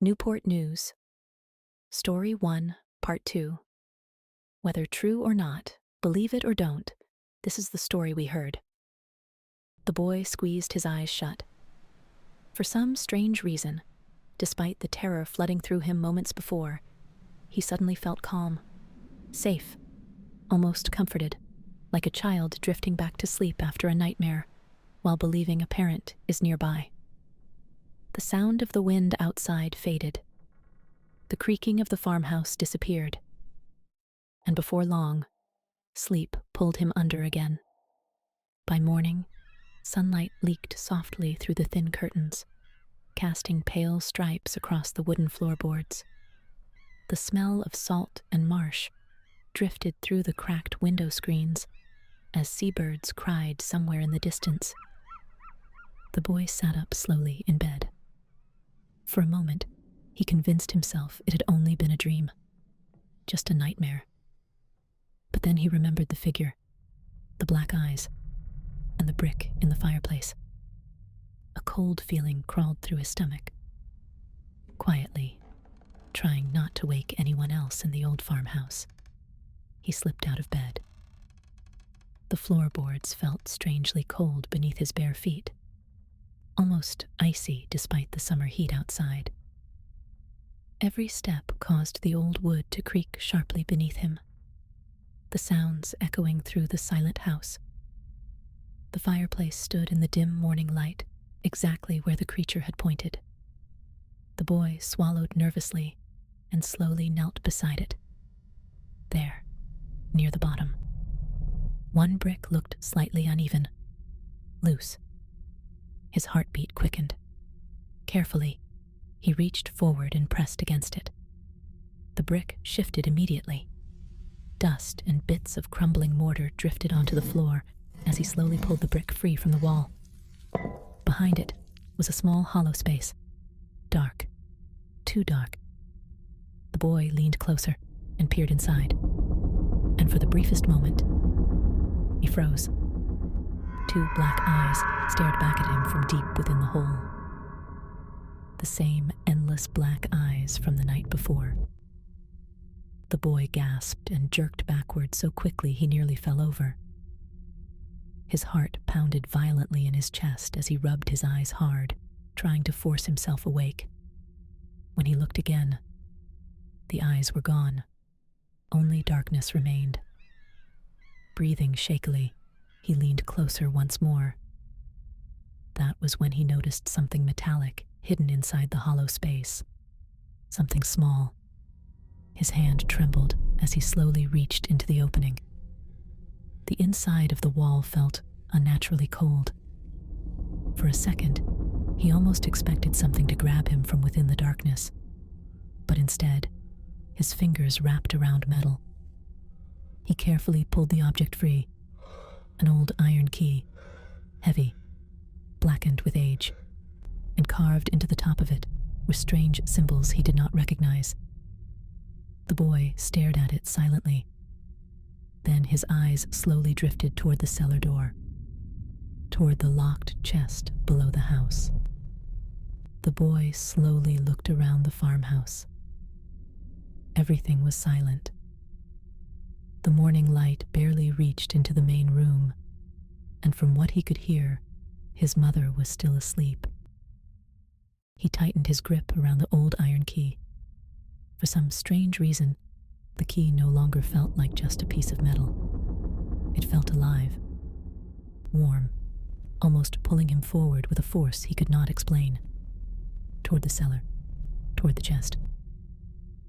Newport News, Story 1, Part 2. Whether true or not, believe it or don't, this is the story we heard. The boy squeezed his eyes shut. For some strange reason, despite the terror flooding through him moments before, he suddenly felt calm, safe, almost comforted, like a child drifting back to sleep after a nightmare while believing a parent is nearby. The sound of the wind outside faded. The creaking of the farmhouse disappeared. And before long, sleep pulled him under again. By morning, sunlight leaked softly through the thin curtains, casting pale stripes across the wooden floorboards. The smell of salt and marsh drifted through the cracked window screens as seabirds cried somewhere in the distance. The boy sat up slowly in bed. For a moment, he convinced himself it had only been a dream, just a nightmare. But then he remembered the figure, the black eyes, and the brick in the fireplace. A cold feeling crawled through his stomach. Quietly, trying not to wake anyone else in the old farmhouse, he slipped out of bed. The floorboards felt strangely cold beneath his bare feet, almost icy despite the summer heat outside. Every step caused the old wood to creak sharply beneath him, the sounds echoing through the silent house. The fireplace stood in the dim morning light, exactly where the creature had pointed. The boy swallowed nervously and slowly knelt beside it. There, near the bottom. One brick looked slightly uneven, loose. His heartbeat quickened. Carefully, he reached forward and pressed against it. The brick shifted immediately. Dust and bits of crumbling mortar drifted onto the floor as he slowly pulled the brick free from the wall. Behind it was a small hollow space. Dark. Too dark. The boy leaned closer and peered inside. And for the briefest moment, he froze. Two black eyes stared back at him from deep within the hole. The same endless black eyes from the night before. The boy gasped and jerked backward so quickly he nearly fell over. His heart pounded violently in his chest as he rubbed his eyes hard, trying to force himself awake. When he looked again, the eyes were gone. Only darkness remained. Breathing shakily, he leaned closer once more. That was when he noticed something metallic hidden inside the hollow space. Something small. His hand trembled as he slowly reached into the opening. The inside of the wall felt unnaturally cold. For a second, he almost expected something to grab him from within the darkness. But instead, his fingers wrapped around metal. He carefully pulled the object free. An old iron key, heavy, blackened with age, and carved into the top of it were strange symbols he did not recognize. The boy stared at it silently. Then his eyes slowly drifted toward the cellar door, toward the locked chest below the house. The boy slowly looked around the farmhouse. Everything was silent. The morning light barely reached into the main room, and from what he could hear, his mother was still asleep. He tightened his grip around the old iron key. For some strange reason, the key no longer felt like just a piece of metal. It felt alive, warm, almost pulling him forward with a force he could not explain. Toward the cellar, toward the chest.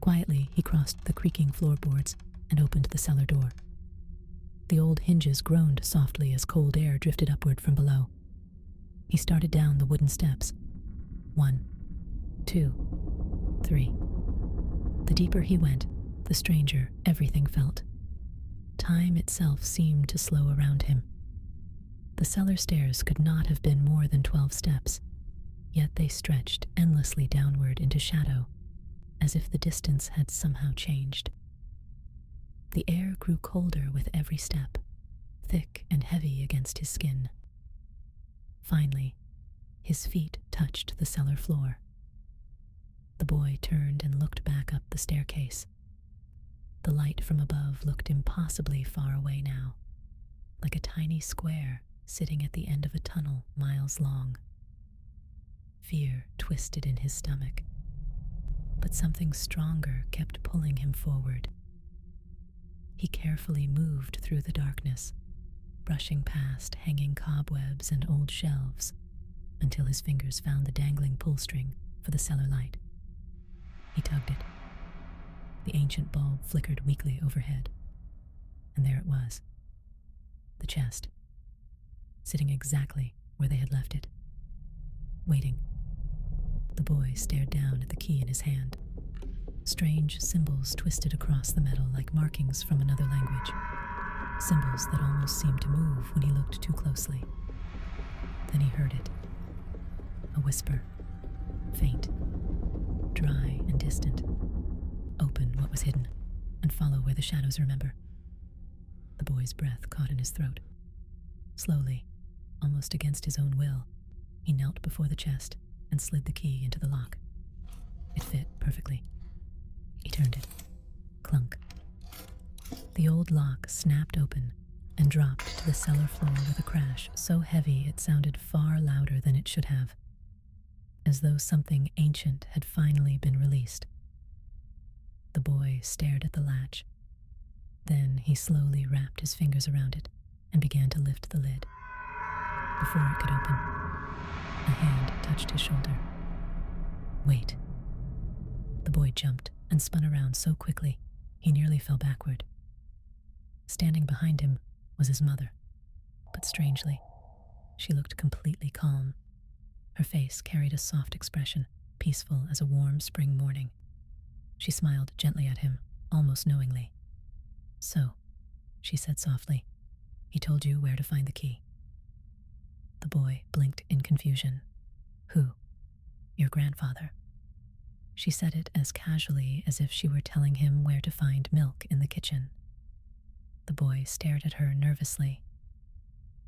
Quietly, he crossed the creaking floorboards and opened the cellar door. The old hinges groaned softly as cold air drifted upward from below. He started down the wooden steps. 1, 2, 3. The deeper he went, the stranger everything felt. Time itself seemed to slow around him. The cellar stairs could not have been more than 12 steps, yet they stretched endlessly downward into shadow, as if the distance had somehow changed. The air grew colder with every step, thick and heavy against his skin. Finally, his feet touched the cellar floor. The boy turned and looked back up the staircase. The light from above looked impossibly far away now, like a tiny square sitting at the end of a tunnel miles long. Fear twisted in his stomach, but something stronger kept pulling him forward. He carefully moved through the darkness, brushing past hanging cobwebs and old shelves, until his fingers found the dangling pull string for the cellar light. He tugged it. The ancient bulb flickered weakly overhead, and there it was, the chest, sitting exactly where they had left it, waiting. The boy stared down at the key in his hand. Strange symbols twisted across the metal like markings from another language, symbols that almost seemed to move when he looked too closely. Then he heard it, a whisper, faint, dry and distant. Open what was hidden, and follow where the shadows remember. The boy's breath caught in his throat. Slowly, almost against his own will, he knelt before the chest and slid the key into the lock. It fit perfectly. He turned it. Clunk. The old lock snapped open and dropped to the cellar floor with a crash so heavy it sounded far louder than it should have, as though something ancient had finally been released. The boy stared at the latch. Then he slowly wrapped his fingers around it and began to lift the lid. Before it could open, a hand touched his shoulder. Wait. The boy jumped and spun around so quickly he nearly fell backward. Standing behind him was his mother, but strangely, she looked completely calm. Her face carried a soft expression, peaceful as a warm spring morning. She smiled gently at him, almost knowingly. So, she said softly, he told you where to find the key. The boy blinked in confusion. Who? Your grandfather. She said it as casually as if she were telling him where to find milk in the kitchen. The boy stared at her nervously.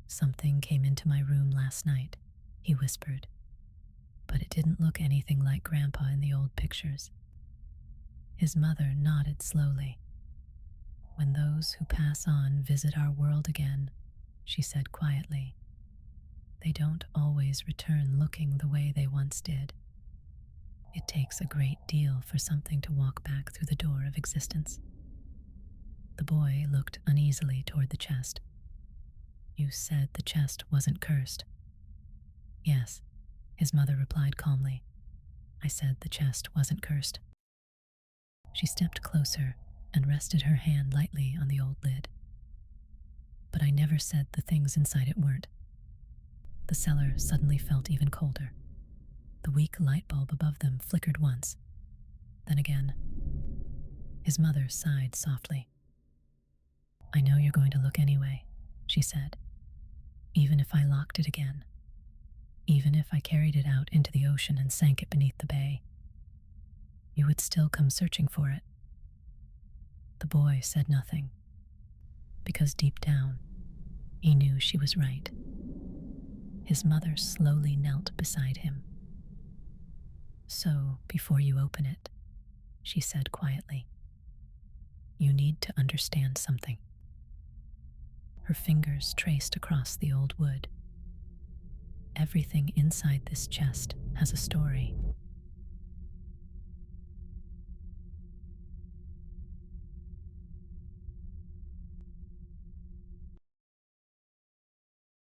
Something came into my room last night, he whispered, but it didn't look anything like Grandpa in the old pictures. His mother nodded slowly. When those who pass on visit our world again, she said quietly, they don't always return looking the way they once did. It takes a great deal for something to walk back through the door of existence. The boy looked uneasily toward the chest. You said the chest wasn't cursed. Yes, his mother replied calmly. I said the chest wasn't cursed. She stepped closer and rested her hand lightly on the old lid. But I never said the things inside it weren't. The cellar suddenly felt even colder. The weak light bulb above them flickered once, then again. His mother sighed softly. I know you're going to look anyway, she said, even if I locked it again, even if I carried it out into the ocean and sank it beneath the bay. You would still come searching for it. The boy said nothing, because deep down, he knew she was right. His mother slowly knelt beside him. So, before you open it, she said quietly, you need to understand something. Her fingers traced across the old wood. Everything inside this chest has a story.